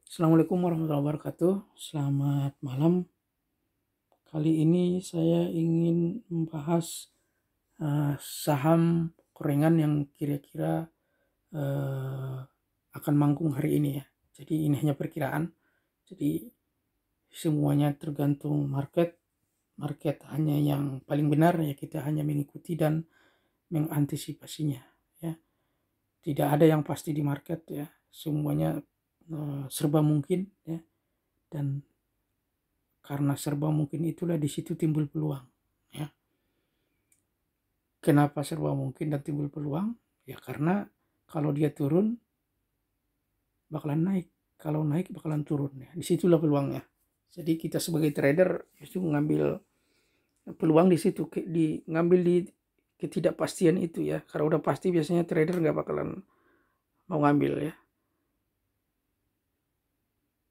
Assalamualaikum warahmatullahi wabarakatuh. Selamat malam. Kali ini saya ingin membahas saham gorengan yang kira-kira akan manggung hari ini ya. Jadi ini hanya perkiraan. Jadi semuanya tergantung market. Market hanya yang paling benar ya, kita hanya mengikuti dan mengantisipasinya ya. Tidak ada yang pasti di market ya. Semuanya serba mungkin ya. Dan karena serba mungkin itulah di situ timbul peluang ya. Kenapa serba mungkin dan timbul peluang? Ya karena kalau dia turun bakalan naik, kalau naik bakalan turun ya. Disitulah peluangnya. Jadi kita sebagai trader justru mengambil peluang di situ, ngambil di ketidakpastian itu ya. Kalau udah pasti biasanya trader nggak bakalan mau ngambil ya.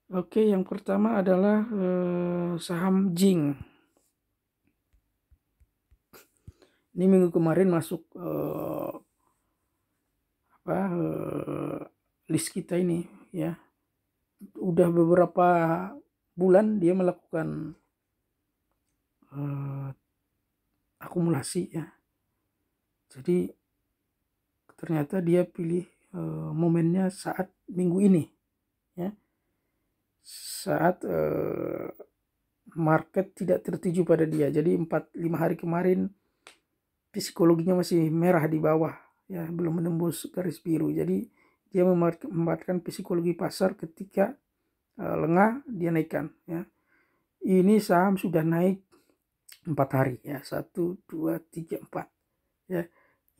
Oke, yang pertama adalah saham Jing. Ini minggu kemarin masuk list kita ini ya. Udah beberapa bulan dia melakukan akumulasi ya. Jadi ternyata dia pilih momennya saat minggu ini ya. Saat market tidak tertuju pada dia. Jadi 4-5 hari kemarin psikologinya masih merah di bawah ya, belum menembus garis biru. Jadi dia memanfaatkan psikologi pasar ketika lengah dia naikkan ya. Ini saham sudah naik 4 hari ya, 1, 2, 3, 4 ya.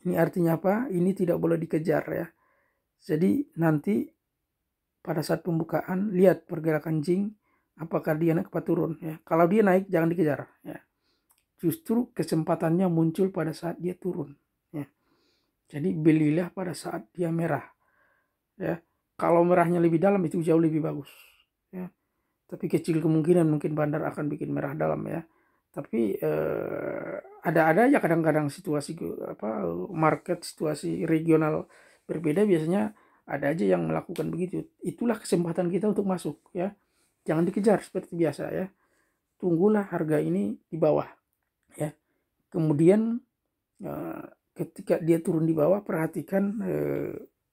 Ini artinya apa? Ini tidak boleh dikejar ya. Jadi nanti pada saat pembukaan lihat pergerakan Jing, apakah dia naik atau turun ya. Kalau dia naik jangan dikejar ya. Justru kesempatannya muncul pada saat dia turun ya. Jadi belilah pada saat dia merah ya. Kalau merahnya lebih dalam itu jauh lebih bagus ya. Tapi kecil kemungkinan mungkin bandar akan bikin merah dalam ya. Tapi ada aja kadang-kadang situasi market, situasi regional berbeda, biasanya ada aja yang melakukan begitu. Itulah kesempatan kita untuk masuk ya. Jangan dikejar seperti biasa ya. Tunggulah harga ini di bawah ya. Kemudian ketika dia turun di bawah, perhatikan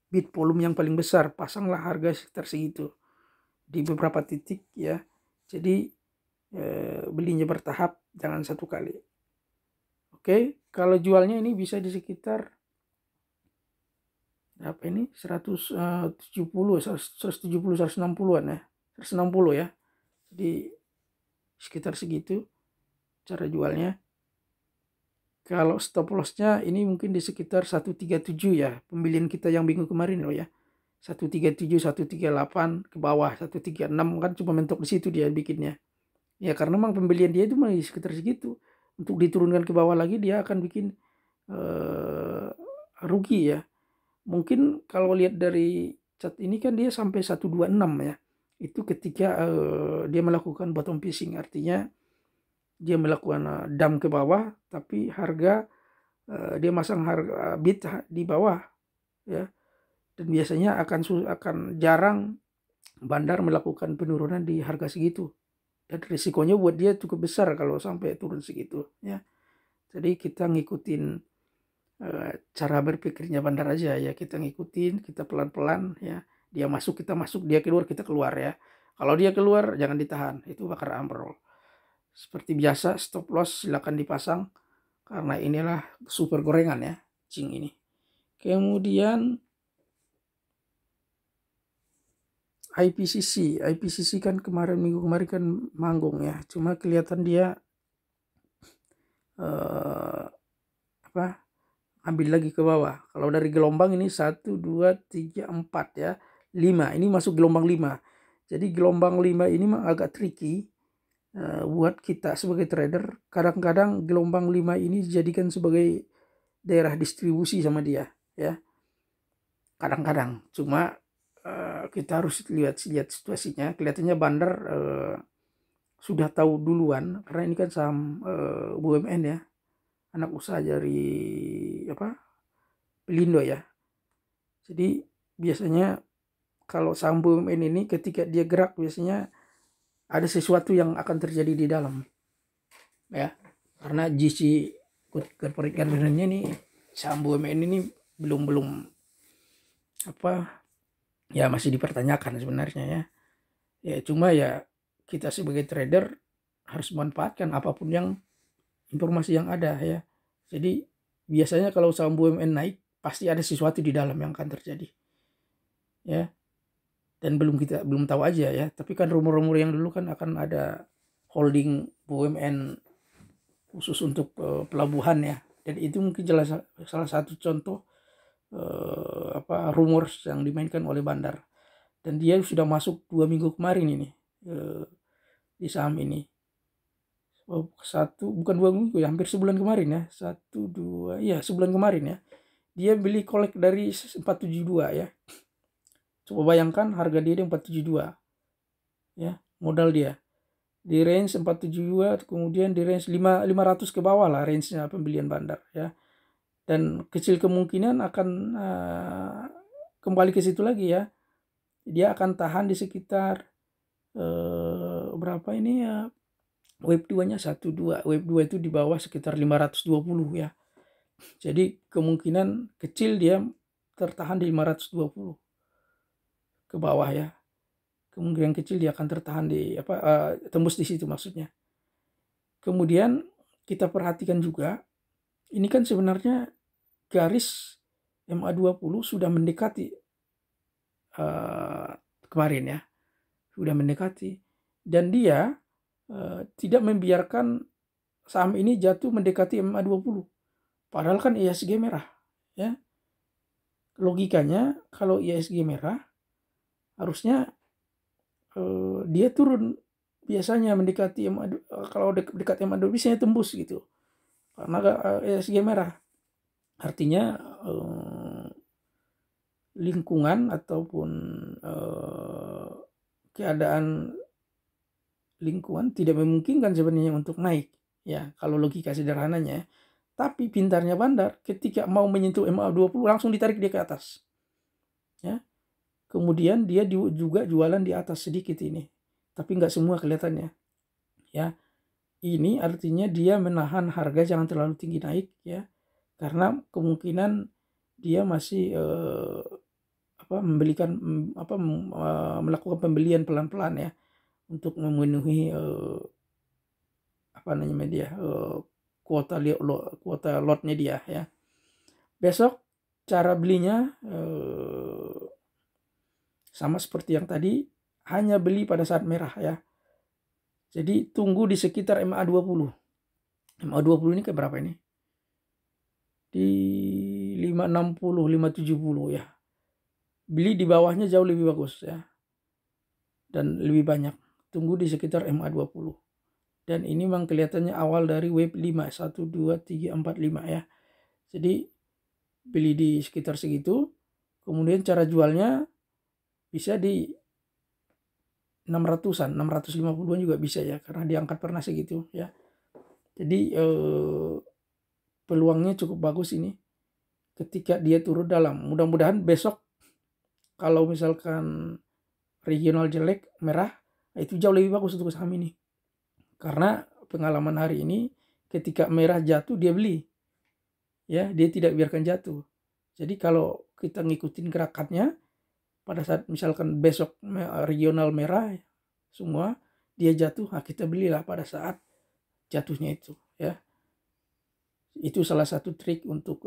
bid volume yang paling besar, pasanglah harga sekitar segitu di beberapa titik ya. Jadi belinya bertahap, jangan satu kali. Oke, kalau jualnya ini bisa di sekitar apa ini 170 160-an ya, 160 ya. Jadi sekitar segitu cara jualnya. Kalau stop lossnya ini mungkin di sekitar 137 ya, pembelian kita yang minggu kemarin loh ya. 137, 138 ke bawah, 136 kan cuma mentok di situ dia bikinnya. Ya karena memang pembelian dia itu masih sekitar segitu. Untuk diturunkan ke bawah lagi dia akan bikin rugi ya. Mungkin kalau lihat dari chart ini kan dia sampai 126 ya. Itu ketika dia melakukan bottom fishing, artinya dia melakukan dump ke bawah, tapi harga dia masang harga bid di bawah ya. Dan biasanya akan jarang bandar melakukan penurunan di harga segitu. Dan risikonya buat dia cukup besar kalau sampai turun segitu ya. Jadi kita ngikutin cara berpikirnya bandar aja ya, kita ngikutin, kita pelan-pelan ya. Dia masuk kita masuk, dia keluar kita keluar ya. Kalau dia keluar jangan ditahan, itu bakal ambrol. Seperti biasa stop loss silakan dipasang karena inilah super gorengan ya, Jing ini. Kemudian IPCC kan minggu kemarin kan manggung ya, cuma kelihatan dia ambil lagi ke bawah. Kalau dari gelombang ini 1, 2, 3, 4 ya, 5. Ini masuk gelombang 5. Jadi gelombang 5 ini memang agak tricky buat kita sebagai trader. Kadang-kadang gelombang 5 ini dijadikan sebagai daerah distribusi sama dia ya. Kadang-kadang cuma kita harus lihat situasinya. Kelihatannya bandar sudah tahu duluan karena ini kan saham BUMN ya, anak usaha dari Pelindo ya. Jadi biasanya kalau saham BUMN ini ketika dia gerak biasanya ada sesuatu yang akan terjadi di dalam, ya, karena GC corporate governance-nya ini saham BUMN ini belum apa ya, masih dipertanyakan sebenarnya ya cuma ya kita sebagai trader harus memanfaatkan apapun yang informasi yang ada ya. Jadi biasanya kalau saham BUMN naik pasti ada sesuatu di dalam yang akan terjadi ya, dan kita belum tahu aja ya, tapi kan rumor-rumor yang dulu kan akan ada holding BUMN khusus untuk pelabuhan ya, dan itu mungkin jelas salah satu contoh rumors yang dimainkan oleh bandar, dan dia sudah masuk 2 minggu kemarin ini di saham ini. Bukan 2 minggu ya, hampir sebulan kemarin ya, sebulan kemarin ya, dia beli kolek dari 472 ya. Coba bayangkan harga dia di 472 ya, modal dia di range 472, kemudian di range 500 ke bawah lah range-nya pembelian bandar ya, dan kecil kemungkinan akan kembali ke situ lagi ya. Dia akan tahan di sekitar berapa ini ya, wave 2-nya 12, wave 2 itu di bawah sekitar 520 ya. Jadi kemungkinan kecil dia tertahan di 520 ke bawah ya. Kemungkinan kecil dia akan tertahan di tembus di situ maksudnya. Kemudian kita perhatikan juga, ini kan sebenarnya garis MA20 sudah mendekati kemarin ya, sudah mendekati, dan dia tidak membiarkan saham ini jatuh mendekati MA20, padahal kan IHSG merah ya. Logikanya kalau IHSG merah harusnya dia turun, biasanya mendekati kalau dekat MA20 biasanya tembus gitu, karena IHSG merah. Artinya lingkungan ataupun keadaan lingkungan tidak memungkinkan sebenarnya untuk naik ya, kalau logika sederhananya. Tapi pintarnya bandar, ketika mau menyentuh MA20 langsung ditarik dia ke atas ya. Kemudian dia juga jualan di atas sedikit ini, tapi nggak semua kelihatannya ya. Ini artinya dia menahan harga jangan terlalu tinggi naik ya, karena kemungkinan dia masih melakukan pembelian pelan-pelan ya, untuk memenuhi kuota lotnya dia ya. Besok cara belinya sama seperti yang tadi, hanya beli pada saat merah ya. Jadi tunggu di sekitar MA20. MA20 ini ke berapa ini? Di 560, 570 ya. Beli di bawahnya jauh lebih bagus ya, dan lebih banyak. Tunggu di sekitar MA20. Dan ini memang kelihatannya awal dari wave 5, 1, 2, 3, 4, 5 ya. Jadi beli di sekitar segitu. Kemudian cara jualnya bisa di 600-an, 650-an juga bisa ya, karena diangkat pernah segitu ya. Jadi peluangnya cukup bagus ini ketika dia turun dalam. Mudah-mudahan besok kalau misalkan regional jelek merah, itu jauh lebih bagus untuk saham ini, karena pengalaman hari ini ketika merah jatuh dia beli ya, dia tidak biarkan jatuh. Jadi kalau kita ngikutin gerakannya, pada saat misalkan besok regional merah semua dia jatuh, kita belilah pada saat jatuhnya itu ya. Itu salah satu trik untuk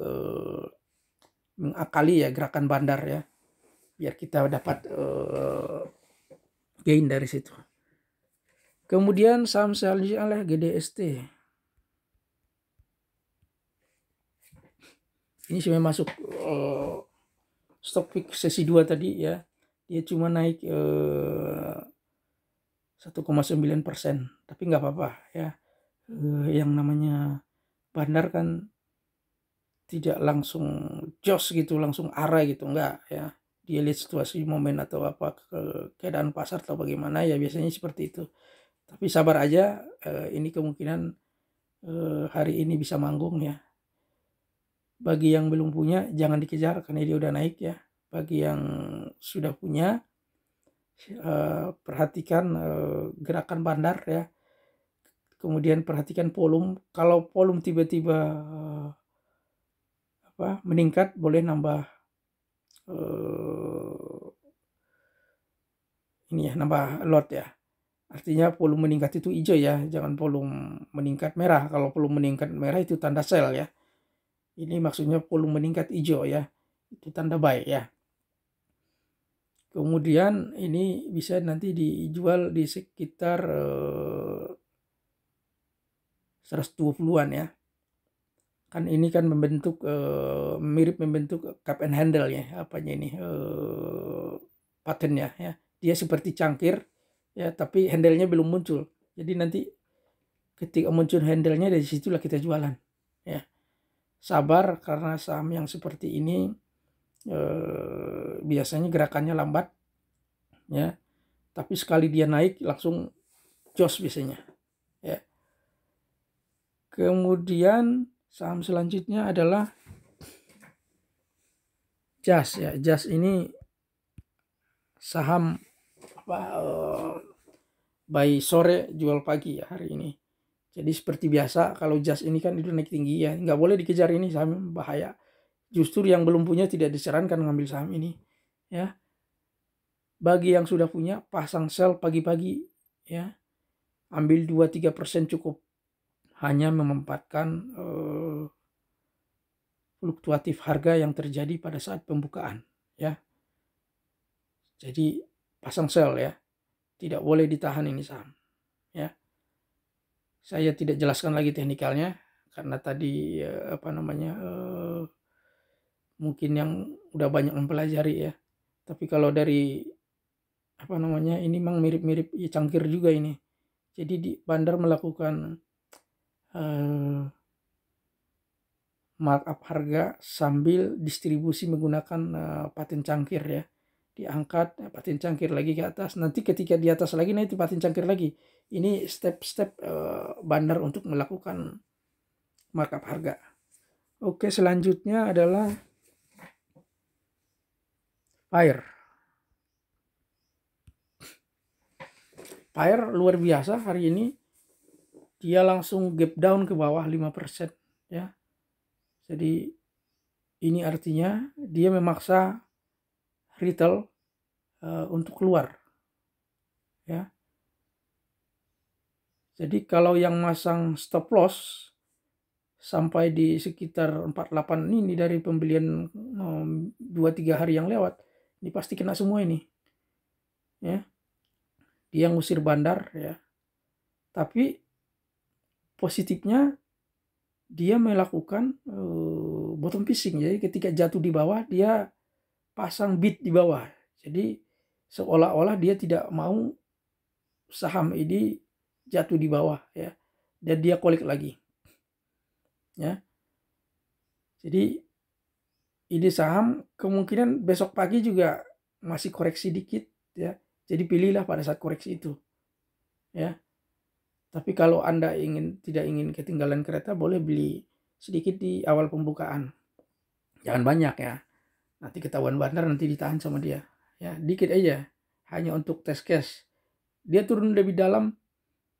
mengakali ya gerakan bandar ya, biar kita dapat gain dari situ. Kemudian saham selanjutnya adalah GDST. Ini sudah masuk stock pick sesi 2 tadi ya. Dia cuma naik 1,9%, tapi nggak apa-apa ya. Yang namanya bandar kan tidak langsung jos gitu, langsung arah gitu, enggak ya. Dia lihat situasi momen atau apa keadaan pasar atau bagaimana ya, biasanya seperti itu. Tapi sabar aja, ini kemungkinan hari ini bisa manggung ya. Bagi yang belum punya jangan dikejar karena dia udah naik ya. Bagi yang sudah punya perhatikan gerakan bandar ya. Kemudian perhatikan volume. Kalau volume tiba-tiba meningkat, boleh nambah nambah lot ya. Artinya volume meningkat itu hijau ya, jangan volume meningkat merah. Kalau volume meningkat merah itu tanda sell ya. Ini maksudnya volume meningkat hijau ya, itu tanda buy ya. Kemudian ini bisa nanti dijual di sekitar 120-an ya. Kan ini kan membentuk mirip membentuk cup and handle ya, apanya ini patternnya ya. Dia seperti cangkir ya, tapi handle-nya belum muncul. Jadi nanti ketika muncul handle-nya, dari situlah kita jualan ya. Sabar, karena saham yang seperti ini biasanya gerakannya lambat ya, tapi sekali dia naik langsung jos biasanya ya. Kemudian saham selanjutnya adalah JAS ya. JAS ini saham buy sore jual pagi ya hari ini. Jadi seperti biasa, kalau JAS ini kan itu naik tinggi ya, nggak boleh dikejar, ini saham bahaya. Justru yang belum punya tidak disarankan mengambil saham ini ya. Bagi yang sudah punya, pasang sell pagi-pagi ya, ambil 2-3% cukup, hanya memanfaatkan fluktuatif harga yang terjadi pada saat pembukaan ya. Jadi pasang sell ya, tidak boleh ditahan ini saham ya. Saya tidak jelaskan lagi teknikalnya karena tadi mungkin yang udah banyak mempelajari ya. Tapi kalau dari ini memang mirip-mirip ya, cangkir juga ini. Jadi di bandar melakukan markup harga sambil distribusi menggunakan paten cangkir ya. Diangkat paten cangkir lagi ke atas, nanti ketika di atas lagi, nah itu paten cangkir lagi. Ini step-step bandar untuk melakukan markup harga. Oke, selanjutnya adalah Fire. Fire luar biasa hari ini, dia langsung gap down ke bawah 5% ya. Jadi ini artinya dia memaksa retail untuk keluar ya. Jadi kalau yang masang stop loss sampai di sekitar 48 ini dari pembelian 2-3 hari yang lewat, ini pasti kena semua ini ya. Dia ngusir bandar ya. Tapi positifnya dia melakukan bottom fishing. Jadi ketika jatuh di bawah, dia pasang bid di bawah. Jadi seolah-olah dia tidak mau saham ini jatuh di bawah ya, dan dia collect lagi ya. Jadi ini saham kemungkinan besok pagi juga masih koreksi dikit ya. Jadi pilihlah pada saat koreksi itu ya. Tapi kalau Anda tidak ingin ketinggalan kereta, boleh beli sedikit di awal pembukaan. Jangan banyak ya. Nanti ketahuan bandar, nanti ditahan sama dia. Ya, dikit aja. Hanya untuk test case. Dia turun lebih dalam,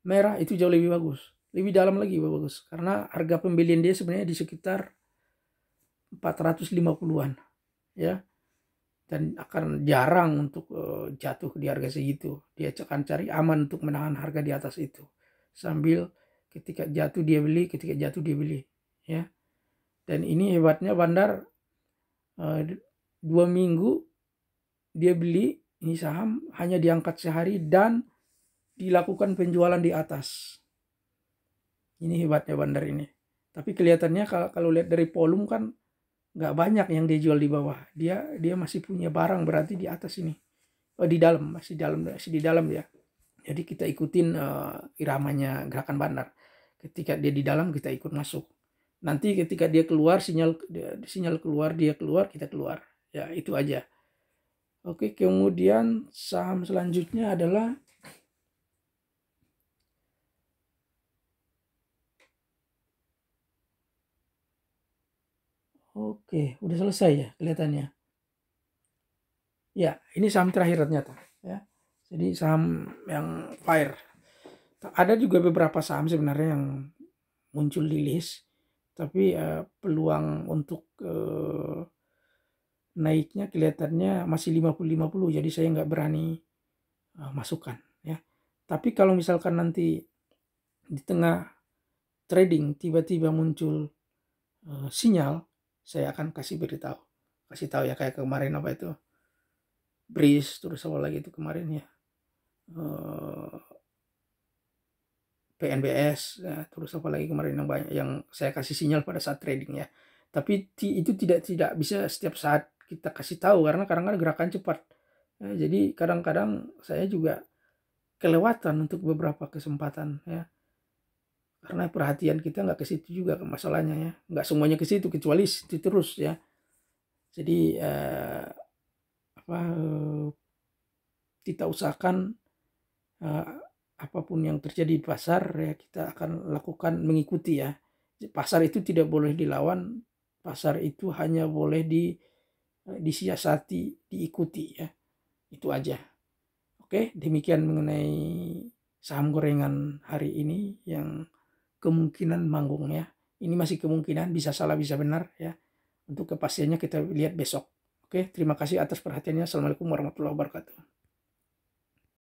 merah itu jauh lebih bagus. Lebih dalam lagi bagus. Karena harga pembelian dia sebenarnya di sekitar 450-an. Ya. Dan akan jarang untuk jatuh di harga segitu. Dia akan cari aman untuk menahan harga di atas itu. Sambil ketika jatuh dia beli, ketika jatuh dia beli. Ya. Dan ini hebatnya bandar, 2 minggu dia beli ini saham, hanya diangkat sehari dan dilakukan penjualan di atas. Ini hebatnya bandar ini. Tapi kelihatannya kalau lihat dari volume kan nggak banyak yang dia jual di bawah. Dia masih punya barang berarti di atas ini. Di dalam, masih di dalam ya. Jadi kita ikutin iramanya gerakan bandar. Ketika dia di dalam, kita ikut masuk. Nanti ketika dia keluar, sinyal keluar, dia keluar, kita keluar. Ya, itu aja. Oke, kemudian saham selanjutnya adalah udah selesai ya kelihatannya. Ya, ini saham terakhir ternyata ya. Jadi saham yang FIRE. Ada juga beberapa saham sebenarnya yang muncul di list, tapi peluang untuk naiknya kelihatannya masih 50-50, jadi saya nggak berani masukkan ya. Tapi kalau misalkan nanti di tengah trading tiba-tiba muncul sinyal, saya akan kasih tahu ya, kayak kemarin apa itu Breeze, terus apa lagi itu kemarin ya, PNBS ya, terus apa lagi kemarin yang banyak yang saya kasih sinyal pada saat trading ya. Tapi itu tidak bisa setiap saat kita kasih tahu, karena kadang-kadang gerakan cepat ya, jadi kadang-kadang saya juga kelewatan untuk beberapa kesempatan ya, karena perhatian kita nggak ke situ juga masalahnya ya, nggak semuanya ke situ kecuali situ terus ya. Jadi kita usahakan apapun yang terjadi di pasar ya kita akan lakukan mengikuti ya. Pasar itu tidak boleh dilawan, pasar itu hanya boleh disiasati, diikuti ya. Itu aja. Oke, demikian mengenai saham gorengan hari ini yang kemungkinan manggung ya. Ini masih kemungkinan, bisa salah bisa benar ya. Untuk kepastiannya kita lihat besok. Oke, terima kasih atas perhatiannya. Assalamualaikum warahmatullahi wabarakatuh.